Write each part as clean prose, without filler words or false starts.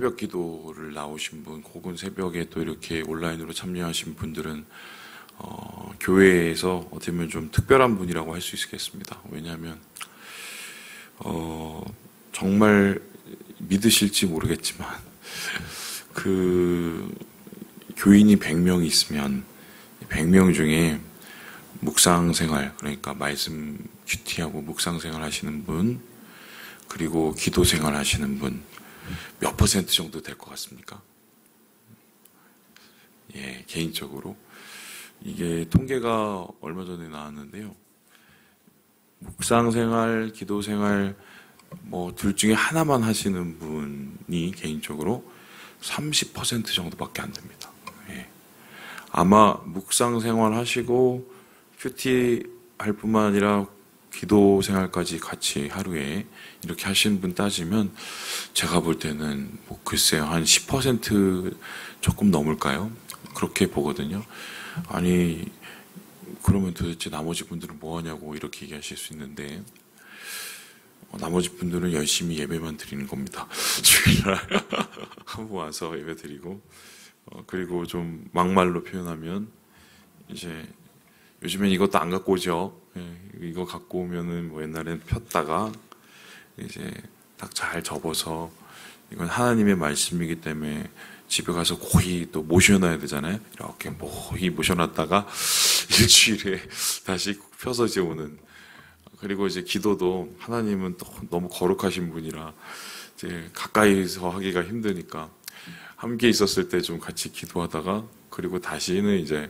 새벽 기도를 나오신 분, 혹은 새벽에 또 이렇게 온라인으로 참여하신 분들은 교회에서 어떻게 보면 좀 특별한 분이라고 할 수 있겠습니다. 왜냐하면 정말 믿으실지 모르겠지만 그 교인이 100명이 있으면 100명 중에 묵상생활, 그러니까 말씀 큐티하고 묵상생활 하시는 분, 그리고 기도생활 하시는 분 몇 퍼센트 정도 될 것 같습니까? 예, 개인적으로 이게 통계가 얼마 전에 나왔는데요. 묵상생활, 기도생활 뭐 둘 중에 하나만 하시는 분이 개인적으로 30% 정도밖에 안 됩니다. 예. 아마 묵상생활 하시고 큐티 할 뿐만 아니라 기도 생활까지 같이 하루에 이렇게 하시는 분 따지면 제가 볼 때는 뭐 글쎄요, 한 10% 조금 넘을까요? 그렇게 보거든요. 아니, 그러면 도대체 나머지 분들은 뭐 하냐고 이렇게 얘기하실 수 있는데 나머지 분들은 열심히 예배만 드리는 겁니다. 주일날 한번 와서 예배 드리고 그리고 좀 막말로 표현하면 이제 요즘엔 이것도 안 갖고 오죠. 예, 이거 갖고 오면은 뭐 옛날엔 폈다가 이제 딱 잘 접어서 이건 하나님의 말씀이기 때문에 집에 가서 고이 또 모셔놔야 되잖아요. 이렇게 고이 모셔놨다가 일주일에 다시 펴서 이제 오는. 그리고 이제 기도도 하나님은 또 너무 거룩하신 분이라 이제 가까이서 하기가 힘드니까 함께 있었을 때 좀 같이 기도하다가 그리고 다시는 이제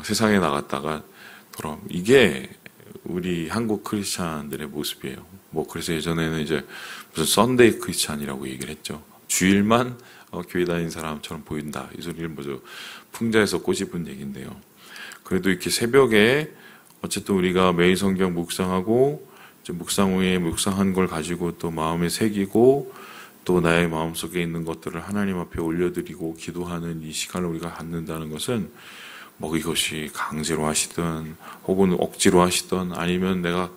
세상에 나갔다가 돌아. 이게 우리 한국 크리스찬들의 모습이에요. 뭐 그래서 예전에는 이제 무슨 썬데이 크리스찬이라고 얘기를 했죠. 주일만 교회 다니는 사람처럼 보인다. 이 소리를 뭐죠? 풍자에서 꼬집은 얘기인데요. 그래도 이렇게 새벽에 어쨌든 우리가 매일 성경 묵상하고 이제 묵상 후에 묵상한 걸 가지고 또 마음에 새기고 또 나의 마음속에 있는 것들을 하나님 앞에 올려드리고 기도하는 이 시간을 우리가 갖는다는 것은 뭐 이것이 강제로 하시든 혹은 억지로 하시든 아니면 내가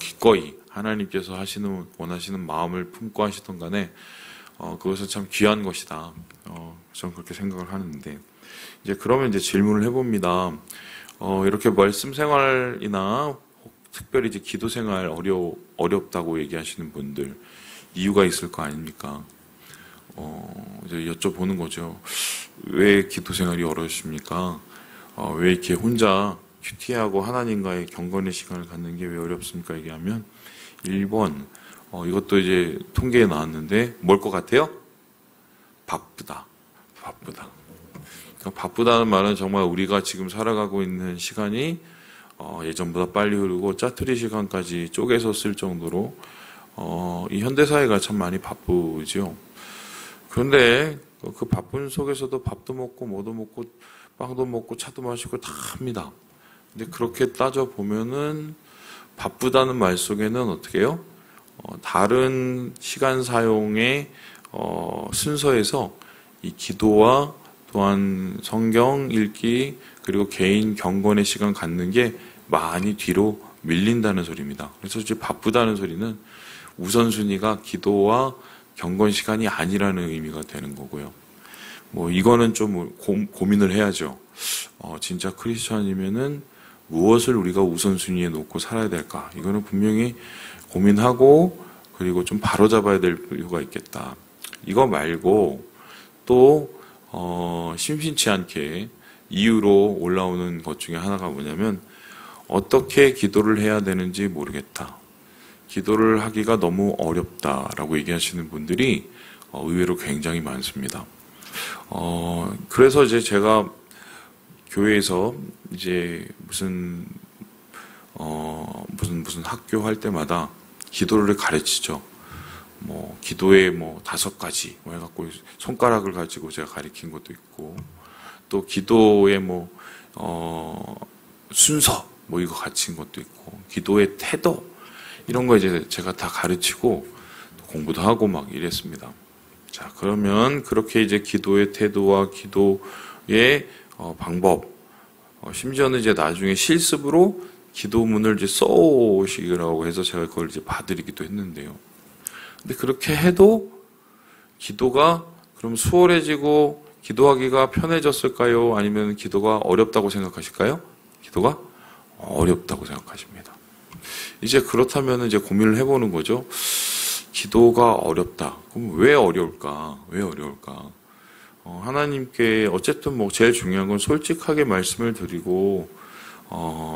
기꺼이 하나님께서 원하시는 마음을 품고 하시던 간에 그것은 참 귀한 것이다. 저는 그렇게 생각을 하는데 이제 그러면 이제 질문을 해봅니다. 이렇게 말씀 생활이나 특별히 이제 기도 생활 어렵다고 얘기하시는 분들 이유가 있을 거 아닙니까? 이제 여쭤보는 거죠. 왜 기도 생활이 어려우십니까? 왜 이렇게 혼자 큐티하고 하나님과의 경건의 시간을 갖는 게 왜 어렵습니까? 얘기하면 1번 이것도 이제 통계에 나왔는데 뭘 것 같아요? 바쁘다. 그러니까 바쁘다는 말은 정말 우리가 지금 살아가고 있는 시간이 예전보다 빨리 흐르고 짜투리 시간까지 쪼개서 쓸 정도로 이 현대사회가 참 많이 바쁘죠. 그런데 그 바쁜 속에서도 밥도 먹고 뭐도 먹고 빵도 먹고 차도 마시고 다 합니다. 근데 그렇게 따져보면은 바쁘다는 말 속에는 어떻게 해요? 다른 시간 사용의 순서에서 이 기도와 또한 성경 읽기 그리고 개인 경건의 시간 갖는 게 많이 뒤로 밀린다는 소리입니다. 그래서 이제 바쁘다는 소리는 우선순위가 기도와 경건 시간이 아니라는 의미가 되는 거고요. 뭐 이거는 좀 고민을 해야죠. 진짜 크리스천이면은 무엇을 우리가 우선순위에 놓고 살아야 될까? 이거는 분명히 고민하고 그리고 좀 바로잡아야 될 필요가 있겠다. 이거 말고 또 심심치 않게 이유로 올라오는 것 중에 하나가 뭐냐면 어떻게 기도를 해야 되는지 모르겠다. 기도를 하기가 너무 어렵다라고 얘기하시는 분들이 의외로 굉장히 많습니다. 그래서 이제 제가 교회에서 이제 무슨 학교 할 때마다 기도를 가르치죠. 뭐 기도의 뭐 5가지 뭐 해갖고 손가락을 가지고 제가 가르친 것도 있고 또 기도의 뭐 순서 뭐 이거 가르친 것도 있고 기도의 태도 이런 거 이제 제가 다 가르치고 공부도 하고 막 이랬습니다. 자, 그러면 그렇게 이제 기도의 태도와 기도의 방법, 심지어는 이제 나중에 실습으로 기도문을 이제 써오시라고 해서 제가 그걸 이제 봐드리기도 했는데요. 근데 그렇게 해도 기도가 그럼 수월해지고 기도하기가 편해졌을까요? 아니면 기도가 어렵다고 생각하실까요? 기도가 어렵다고 생각하십니다. 이제 그렇다면 이제 고민을 해보는 거죠. 기도가 어렵다. 그럼 왜 어려울까? 왜 어려울까? 하나님께 어쨌든 뭐 제일 중요한 건 솔직하게 말씀을 드리고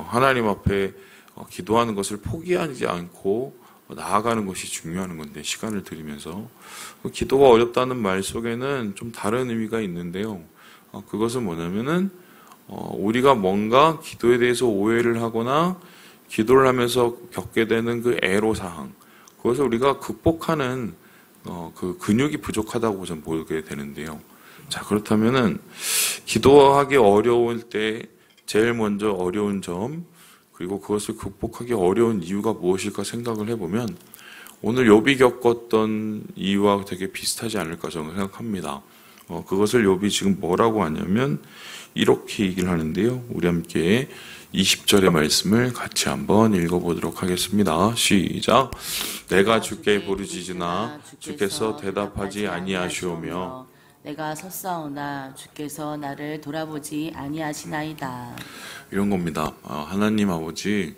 하나님 앞에 기도하는 것을 포기하지 않고 나아가는 것이 중요한 건데 시간을 들이면서 기도가 어렵다는 말 속에는 좀 다른 의미가 있는데요. 그것은 뭐냐면은 우리가 뭔가 기도에 대해서 오해를 하거나 기도를 하면서 겪게 되는 그 애로사항 그것을 우리가 극복하는 그 근육이 부족하다고 저는 보게 되는데요. 자, 그렇다면은 기도하기 어려울 때 제일 먼저 어려운 점 그리고 그것을 극복하기 어려운 이유가 무엇일까 생각을 해보면 오늘 욥이 겪었던 이유와 되게 비슷하지 않을까 저는 생각합니다. 그것을 욥이 지금 뭐라고 하냐면 이렇게 얘기를 하는데요. 우리 함께 20절의 말씀을 같이 한번 읽어보도록 하겠습니다. 시작. 내가 주께 부르짖으나 주께서 대답하지 아니하시오며 내가 섰사오나 주께서 나를 돌아보지 아니하시나이다. 이런 겁니다. 하나님 아버지,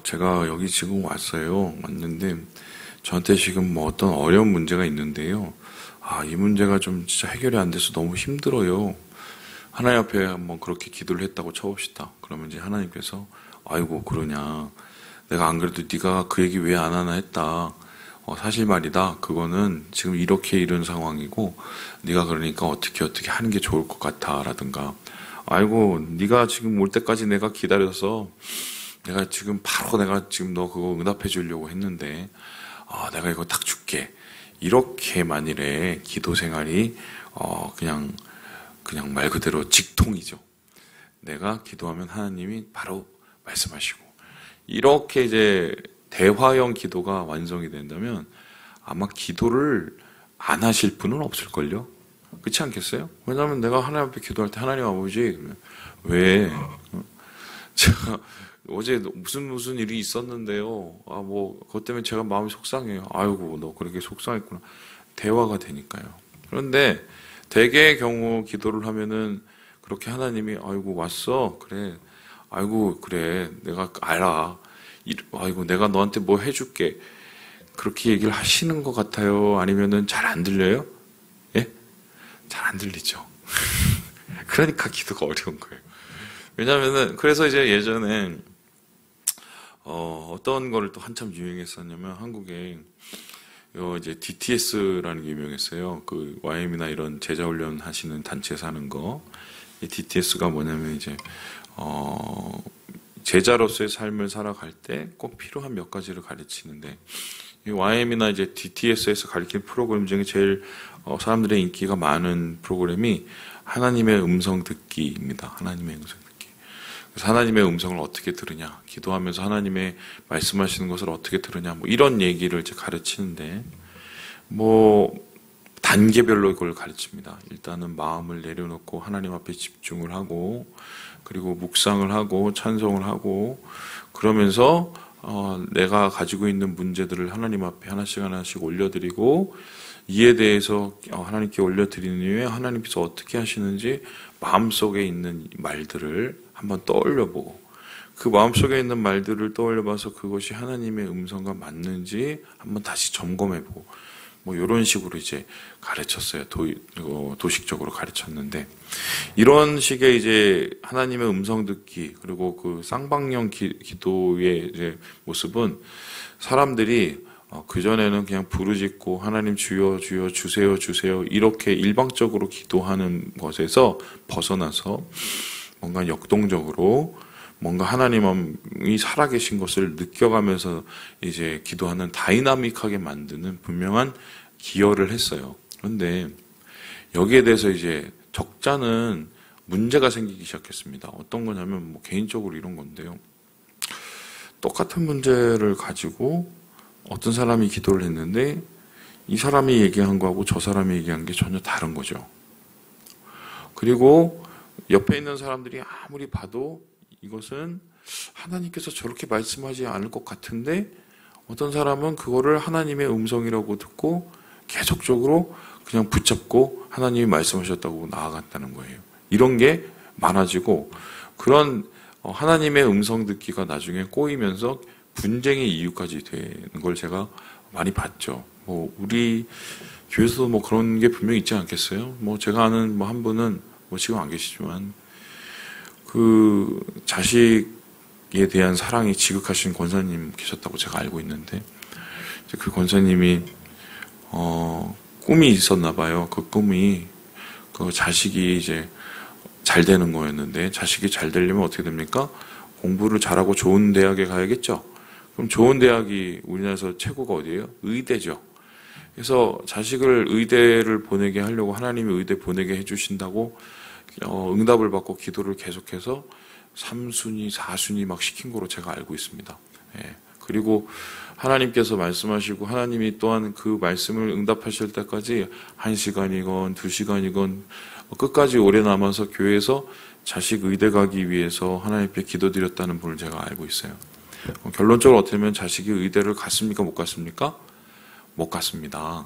제가 여기 지금 왔어요. 왔는데 저한테 지금 뭐 어떤 어려운 문제가 있는데요. 이 문제가 좀 진짜 해결이 안 돼서 너무 힘들어요. 하나님 앞에 한번 그렇게 기도를 했다고 쳐봅시다. 그러면 이제 하나님께서 아이고 그러냐. 내가 안 그래도 네가 그 얘기 왜 안 하나 했다. 사실 말이다. 그거는 지금 이렇게 이런 상황이고 네가 그러니까 어떻게 하는 게 좋을 것 같아 라든가 아이고 네가 지금 올 때까지 내가 기다려서 내가 지금 바로 내가 지금 너 그거 응답해 주려고 했는데 내가 이거 딱 줄게. 이렇게 만일에 기도 생활이 그냥 말 그대로 직통이죠. 내가 기도하면 하나님이 바로 말씀하시고 이렇게 이제 대화형 기도가 완성이 된다면 아마 기도를 안 하실 분은 없을걸요? 그렇지 않겠어요? 왜냐하면 내가 하나님 앞에 기도할 때 하나님 아버지 왜 제가 어제 무슨 일이 있었는데요. 뭐 그것 때문에 제가 마음이 속상해요. 아이고 너 그렇게 속상했구나. 대화가 되니까요. 그런데 대개의 경우 기도를 하면은 그렇게 하나님이 아이고 왔어 그래 아이고 그래 내가 알아 아이고 내가 너한테 뭐 해줄게 그렇게 얘기를 하시는 것 같아요. 아니면은 잘 안 들려요? 예? 잘 안 들리죠. 그러니까 기도가 어려운 거예요. 왜냐면은 그래서 이제 예전에 어떤 거를 또 한참 유행했었냐면 한국에 이제 DTS라는 게 유명했어요. 그 YM이나 이런 제자 훈련 하시는 단체에서 하는 거. 이 DTS가 뭐냐면 이제 제자로서의 삶을 살아갈 때 꼭 필요한 몇 가지를 가르치는데 이 YM이나 이제 DTS에서 가르치는 프로그램 중에 제일 사람들의 인기가 많은 프로그램이 하나님의 음성 듣기입니다. 하나님의 음성 듣기. 그래서 하나님의 음성을 어떻게 들으냐, 기도하면서 하나님의 말씀하시는 것을 어떻게 들으냐, 뭐 이런 얘기를 이제 가르치는데 뭐 단계별로 그걸 가르칩니다. 일단은 마음을 내려놓고 하나님 앞에 집중을 하고 그리고 묵상을 하고 찬송을 하고 그러면서 내가 가지고 있는 문제들을 하나님 앞에 하나씩 올려드리고 이에 대해서 하나님께 올려드리는 이후에 하나님께서 어떻게 하시는지 마음속에 있는 말들을 한번 떠올려보고 그 마음속에 있는 말들을 떠올려봐서 그것이 하나님의 음성과 맞는지 한번 다시 점검해보고 뭐 이런 식으로 이제 가르쳤어요. 도식적으로 가르쳤는데 이런 식의 이제 하나님의 음성 듣기 그리고 그 쌍방형 기도의 이제 모습은 사람들이 그전에는 그냥 부르짖고 하나님 주여 주여 주세요 이렇게 일방적으로 기도하는 것에서 벗어나서 뭔가 역동적으로 뭔가 하나님이 살아계신 것을 느껴가면서 이제 기도하는 다이나믹하게 만드는 분명한 기여를 했어요. 그런데 여기에 대해서 이제 적자는 문제가 생기기 시작했습니다. 어떤 거냐면 뭐 개인적으로 이런 건데요. 똑같은 문제를 가지고 어떤 사람이 기도를 했는데 이 사람이 얘기한 거하고 저 사람이 얘기한 게 전혀 다른 거죠. 그리고 옆에 있는 사람들이 아무리 봐도 이것은 하나님께서 저렇게 말씀하지 않을 것 같은데 어떤 사람은 그거를 하나님의 음성이라고 듣고 계속적으로 그냥 붙잡고 하나님이 말씀하셨다고 나아갔다는 거예요. 이런 게 많아지고 그런 하나님의 음성 듣기가 나중에 꼬이면서 분쟁의 이유까지 되는 걸 제가 많이 봤죠. 뭐 우리 교회에서도 뭐 그런 게 분명히 있지 않겠어요? 뭐 제가 아는 뭐 한 분은 뭐 지금 안 계시지만 그 자식에 대한 사랑이 지극하신 권사님 계셨다고 제가 알고 있는데 그 권사님이 꿈이 있었나 봐요. 그 꿈이 그 자식이 이제 잘 되는 거였는데 자식이 잘 되려면 어떻게 됩니까? 공부를 잘하고 좋은 대학에 가야겠죠. 그럼 좋은 대학이 우리나라에서 최고가 어디예요? 의대죠. 그래서 자식을 의대를 보내게 하려고 하나님이 의대 보내게 해주신다고 응답을 받고 기도를 계속해서 3순위, 4순위 막 시킨 거로 제가 알고 있습니다. 예. 그리고 하나님께서 말씀하시고 하나님이 또한 그 말씀을 응답하실 때까지 1시간이건 2시간이건 끝까지 오래 남아서 교회에서 자식 의대 가기 위해서 하나님께 기도드렸다는 분을 제가 알고 있어요. 결론적으로 어떻게 보면 자식이 의대를 갔습니까? 못 갔습니까? 못 갔습니다.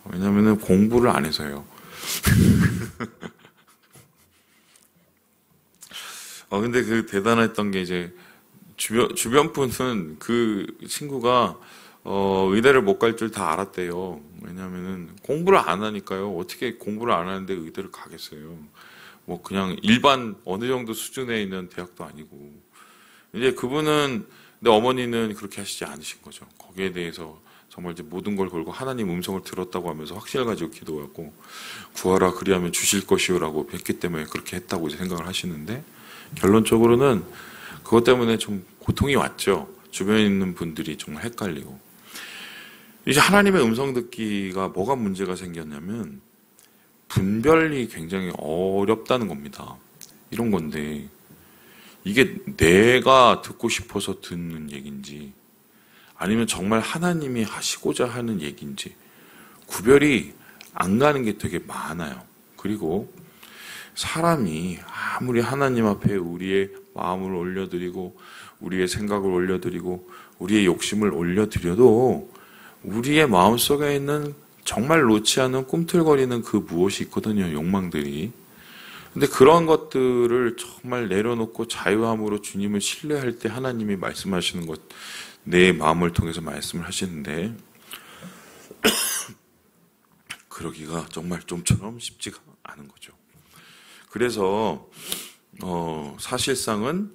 왜냐하면 공부를 안 해서요. 근데 그 대단했던 게 이제 주변 분은 그 친구가 의대를 못 갈 줄 다 알았대요. 왜냐하면은 공부를 안 하니까요. 어떻게 공부를 안 하는데 의대를 가겠어요. 뭐 그냥 일반 어느 정도 수준에 있는 대학도 아니고. 이제 그분은 근데 어머니는 그렇게 하시지 않으신 거죠. 거기에 대해서 정말 이제 모든 걸 걸고 하나님 음성을 들었다고 하면서 확신을 가지고 기도하고 구하라 그리하면 주실 것이오라고 했기 때문에 그렇게 했다고 이제 생각을 하시는데 결론적으로는 그것 때문에 좀 고통이 왔죠. 주변에 있는 분들이 정말 헷갈리고. 이제 하나님의 음성 듣기가 뭐가 문제가 생겼냐면 분별이 굉장히 어렵다는 겁니다. 이런 건데 이게 내가 듣고 싶어서 듣는 얘기인지 아니면 정말 하나님이 하시고자 하는 얘기인지 구별이 안 가는 게 되게 많아요. 그리고 사람이 아무리 하나님 앞에 우리의 마음을 올려드리고 우리의 생각을 올려드리고 우리의 욕심을 올려드려도 우리의 마음속에 있는 정말 놓지 않는 꿈틀거리는 그 무엇이 있거든요. 욕망들이. 근데 그런 것들을 정말 내려놓고 자유함으로 주님을 신뢰할 때 하나님이 말씀하시는 것, 내 마음을 통해서 말씀을 하시는데 그러기가 정말 좀처럼 쉽지가 않은 거죠. 그래서 사실상은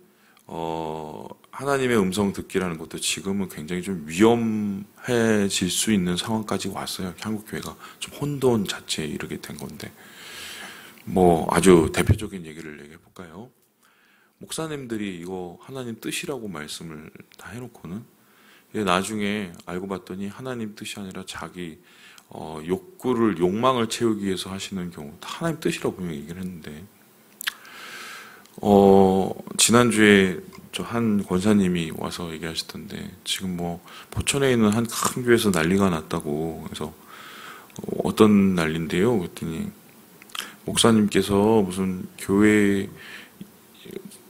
하나님의 음성 듣기라는 것도 지금은 굉장히 좀 위험해질 수 있는 상황까지 왔어요. 한국교회가 좀 혼돈 자체에 이르게 된 건데 뭐 아주 대표적인 얘기를 얘기해 볼까요? 목사님들이 이거 하나님 뜻이라고 말씀을 다 해놓고는 나중에 알고 봤더니 하나님 뜻이 아니라 자기 욕망을 채우기 위해서 하시는 경우 다 하나님 뜻이라고 분명히 얘기를 했는데 지난주에 저 한 권사님이 와서 얘기하시던데 지금 뭐 포천에 있는 한 큰 교회에서 난리가 났다고. 그래서 어떤 난리인데요? 그랬더니 목사님께서 무슨 교회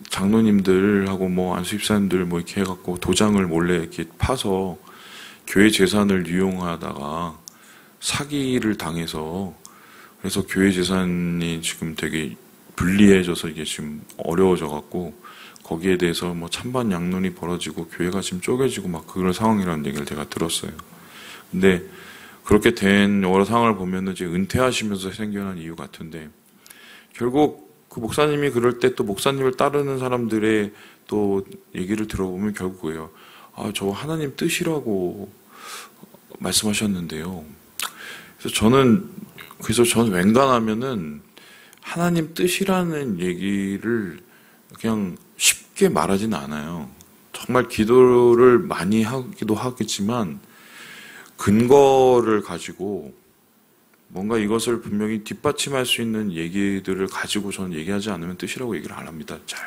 장로님들하고 뭐 안수집사님들 뭐 이렇게 해갖고 도장을 몰래 이렇게 파서 교회 재산을 이용하다가 사기를 당해서 그래서 교회 재산이 지금 되게 불리해져서 이게 지금 어려워져갖고 거기에 대해서 뭐 찬반 양론이 벌어지고 교회가 지금 쪼개지고 막 그런 상황이라는 얘기를 제가 들었어요. 근데 그렇게 된 여러 상황을 보면은 이제 은퇴하시면서 생겨난 이유 같은데 결국 그 목사님이 그럴 때 또 목사님을 따르는 사람들의 또 얘기를 들어보면 결국 그예요. 저 하나님 뜻이라고 말씀하셨는데요. 그래서 저는 웬간하면은 하나님 뜻이라는 얘기를 그냥 쉽게 말하진 않아요. 정말 기도를 많이 하기도 하겠지만 근거를 가지고 뭔가 이것을 분명히 뒷받침할 수 있는 얘기들을 가지고 저는 얘기하지 않으면 뜻이라고 얘기를 안 합니다. 잘.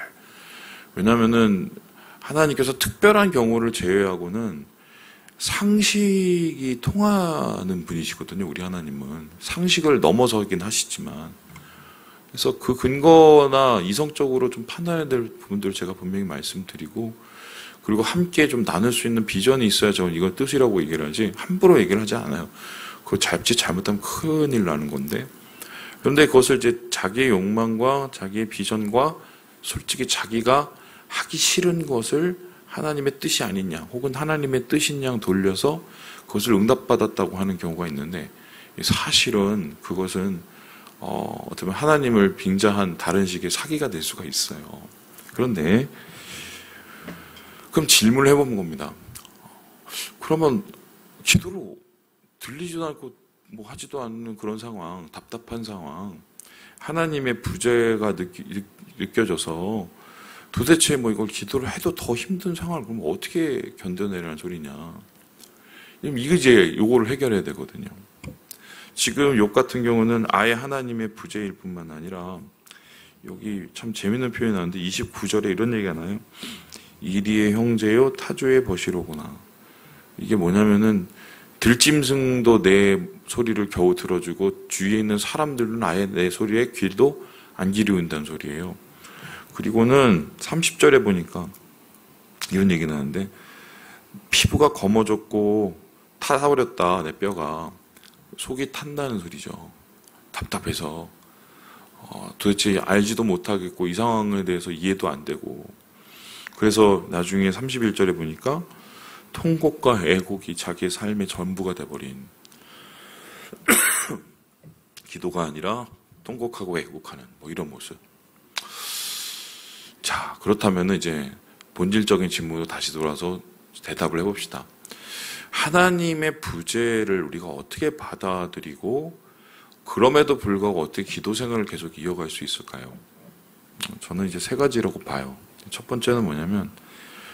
왜냐하면은 하나님께서 특별한 경우를 제외하고는 상식이 통하는 분이시거든요. 우리 하나님은 상식을 넘어서긴 하시지만 그래서 그 근거나 이성적으로 좀 판단해야 될 부분들을 제가 분명히 말씀드리고 그리고 함께 좀 나눌 수 있는 비전이 있어야 저는 이걸 뜻이라고 얘기를 하지 함부로 얘기를 하지 않아요. 그거 잘못하면 큰일 나는 건데. 그런데 그것을 이제 자기의 욕망과 자기의 비전과 솔직히 자기가 하기 싫은 것을 하나님의 뜻이 아니냐 혹은 하나님의 뜻인 양 돌려서 그것을 응답받았다고 하는 경우가 있는데, 사실은 그것은 어떻게 보면 하나님을 빙자한 다른 식의 사기가 될 수가 있어요. 그런데 그럼 질문을 해보는 겁니다. 그러면 기도로 들리지도 않고 뭐 하지도 않는 그런 상황, 답답한 상황, 하나님의 부재가 느껴져서 도대체 뭐 이걸 기도를 해도 더 힘든 상황을 그럼 어떻게 견뎌내라는 소리냐. 이거 이제 요거를 해결해야 되거든요. 지금 욥 같은 경우는 아예 하나님의 부재일 뿐만 아니라 여기 참 재밌는 표현이 나오는데 29절에 이런 얘기가 나요. 이리의 형제요 타조의 벗이로구나. 이게 뭐냐면은 들짐승도 내 소리를 겨우 들어주고 주위에 있는 사람들은 아예 내 소리에 귀도 안 기울인다는 소리예요. 그리고는 30절에 보니까 이런 얘기 나는데 피부가 검어졌고 타버렸다 내 뼈가. 속이 탄다는 소리죠. 답답해서 도대체 알지도 못하겠고 이 상황에 대해서 이해도 안 되고. 그래서 나중에 31절에 보니까 통곡과 애곡이 자기의 삶의 전부가 돼버린 기도가 아니라 통곡하고 애곡하는 뭐 이런 모습. 자, 그렇다면 이제 본질적인 질문으로 다시 돌아서 대답을 해봅시다. 하나님의 부재를 우리가 어떻게 받아들이고 그럼에도 불구하고 어떻게 기도 생활을 계속 이어갈 수 있을까요? 저는 이제 세 가지라고 봐요. 첫 번째는 뭐냐면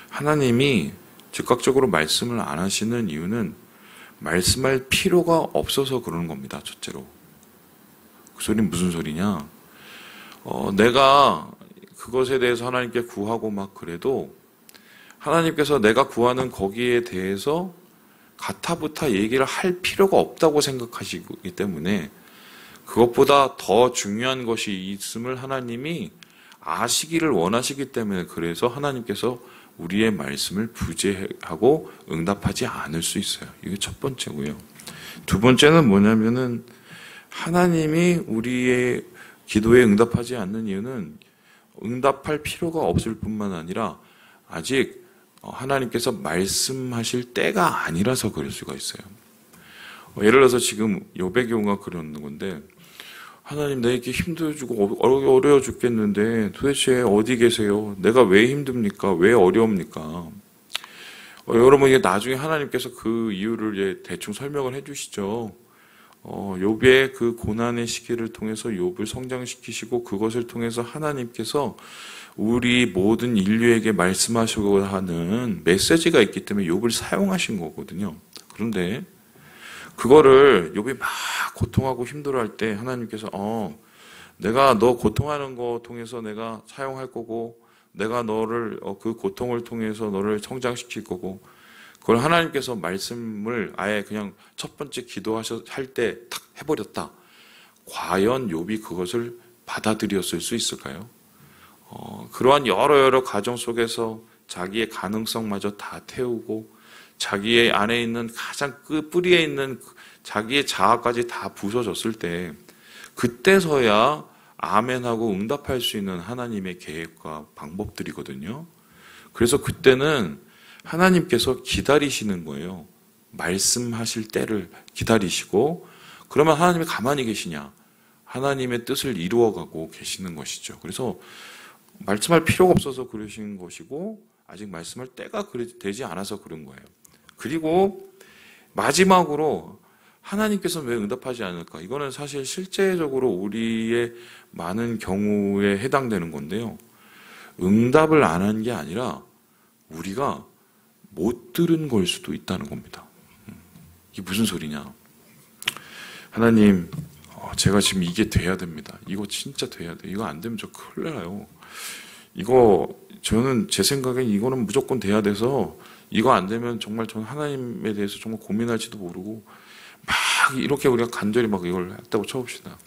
하나님이 즉각적으로 말씀을 안 하시는 이유는 말씀할 필요가 없어서 그러는 겁니다. 첫째로. 그 소리는 무슨 소리냐? 내가 그것에 대해서 하나님께 구하고 막 그래도 하나님께서 내가 구하는 거기에 대해서 가타부타 얘기를 할 필요가 없다고 생각하시기 때문에 그것보다 더 중요한 것이 있음을 하나님이 아시기를 원하시기 때문에 그래서 하나님께서 우리의 말씀을 부재하고 응답하지 않을 수 있어요. 이게 첫 번째고요. 두 번째는 뭐냐면은 하나님이 우리의 기도에 응답하지 않는 이유는 응답할 필요가 없을 뿐만 아니라 아직 하나님께서 말씀하실 때가 아니라서 그럴 수가 있어요. 예를 들어서 지금 욥의 경우가 그런 건데 하나님 내게 힘들어지고 어려워 죽겠는데 도대체 어디 계세요? 내가 왜 힘듭니까? 왜 어려웁니까? 여러분 이게 나중에 하나님께서 그 이유를 대충 설명을 해주시죠. 욥의 그 고난의 시기를 통해서 욥을 성장시키시고 그것을 통해서 하나님께서 우리 모든 인류에게 말씀하시고 하는 메시지가 있기 때문에 욥을 사용하신 거거든요. 그런데 그거를 욥이 막 고통하고 힘들어할 때 하나님께서 내가 너 고통하는 거 통해서 내가 사용할 거고 내가 너를 그 고통을 통해서 너를 성장시킬 거고 그걸 하나님께서 말씀을 아예 그냥 첫 번째 기도할 때 탁 해버렸다. 과연 욥이 그것을 받아들였을 수 있을까요? 그러한 여러 가정 속에서 자기의 가능성마저 다 태우고 자기의 안에 있는 가장 그 뿌리에 있는 자기의 자아까지 다 부서졌을 때 그때서야 아멘하고 응답할 수 있는 하나님의 계획과 방법들이거든요. 그래서 그때는 하나님께서 기다리시는 거예요. 말씀하실 때를 기다리시고 그러면 하나님이 가만히 계시냐? 하나님의 뜻을 이루어가고 계시는 것이죠. 그래서 말씀할 필요가 없어서 그러신 것이고 아직 말씀할 때가 되지 않아서 그런 거예요. 그리고 마지막으로 하나님께서는 왜 응답하지 않을까? 이거는 사실 실제적으로 우리의 많은 경우에 해당되는 건데요. 응답을 안 한 게 아니라 우리가 못 들은 걸 수도 있다는 겁니다. 이게 무슨 소리냐? 하나님, 제가 지금 이게 돼야 됩니다. 이거 진짜 돼야 돼. 이거 안 되면 저 큰일 나요. 이거 저는 제 생각엔 이거는 무조건 돼야 돼서 이거 안 되면 정말 저는 하나님에 대해서 정말 고민할지도 모르고 막 이렇게 우리가 간절히 막 이걸 했다고 쳐봅시다.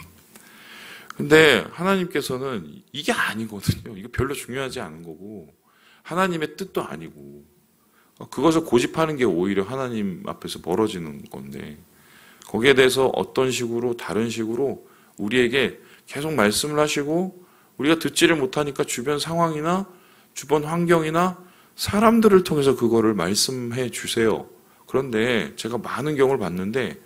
근데 하나님께서는 이게 아니거든요. 이거 별로 중요하지 않은 거고 하나님의 뜻도 아니고 그것을 고집하는 게 오히려 하나님 앞에서 멀어지는 건데 거기에 대해서 어떤 식으로 다른 식으로 우리에게 계속 말씀을 하시고 우리가 듣지를 못하니까 주변 상황이나 주변 환경이나 사람들을 통해서 그거를 말씀해 주세요. 그런데 제가 많은 경우를 봤는데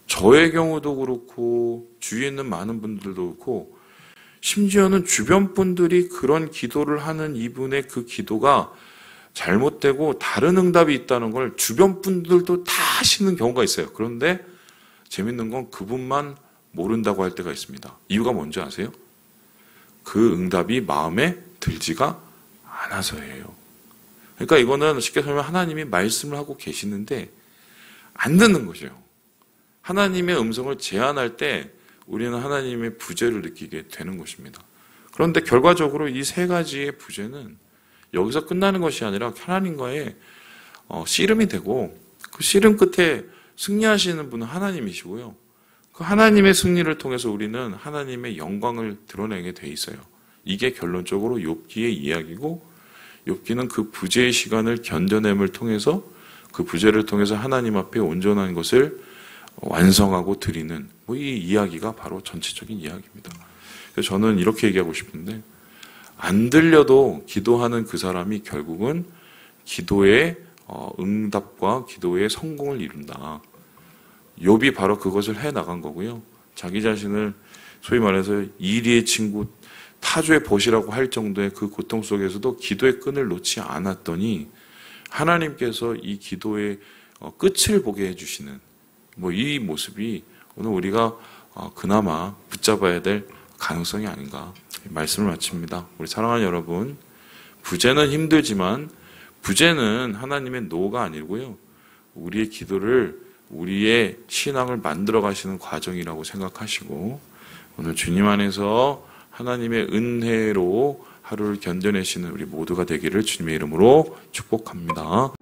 저의 경우도 그렇고 주위에 있는 많은 분들도 그렇고 심지어는 주변 분들이 그런 기도를 하는 이분의 그 기도가 잘못되고 다른 응답이 있다는 걸 주변 분들도 다 하시는 경우가 있어요. 그런데 재밌는 건 그분만 모른다고 할 때가 있습니다. 이유가 뭔지 아세요? 그 응답이 마음에 들지가 않아서예요. 그러니까 이거는 쉽게 설명 하나님이 말씀을 하고 계시는데 안 듣는 거죠. 하나님의 음성을 제한할 때 우리는 하나님의 부재를 느끼게 되는 것입니다. 그런데 결과적으로 이 세 가지의 부재는 여기서 끝나는 것이 아니라 하나님과의 씨름이 되고 그 씨름 끝에 승리하시는 분은 하나님이시고요. 그 하나님의 승리를 통해서 우리는 하나님의 영광을 드러내게 돼 있어요. 이게 결론적으로 욥기의 이야기고 욥기는 그 부재의 시간을 견뎌냄을 통해서 그 부재를 통해서 하나님 앞에 온전한 것을 완성하고 드리는 이 이야기가 바로 전체적인 이야기입니다. 그래서 저는 이렇게 얘기하고 싶은데 안 들려도 기도하는 그 사람이 결국은 기도의 응답과 기도의 성공을 이룬다. 욥이 바로 그것을 해나간 거고요. 자기 자신을 소위 말해서 이리의 친구 타조의 벗이라고 할 정도의 그 고통 속에서도 기도의 끈을 놓지 않았더니 하나님께서 이 기도의 끝을 보게 해주시는 이 모습이 오늘 우리가 그나마 붙잡아야 될 가능성이 아닌가 말씀을 마칩니다. 우리 사랑하는 여러분, 부재는 힘들지만 부재는 하나님의 노가 아니고요. 우리의 기도를 우리의 신앙을 만들어 가시는 과정이라고 생각하시고 오늘 주님 안에서 하나님의 은혜로 하루를 견뎌내시는 우리 모두가 되기를 주님의 이름으로 축복합니다.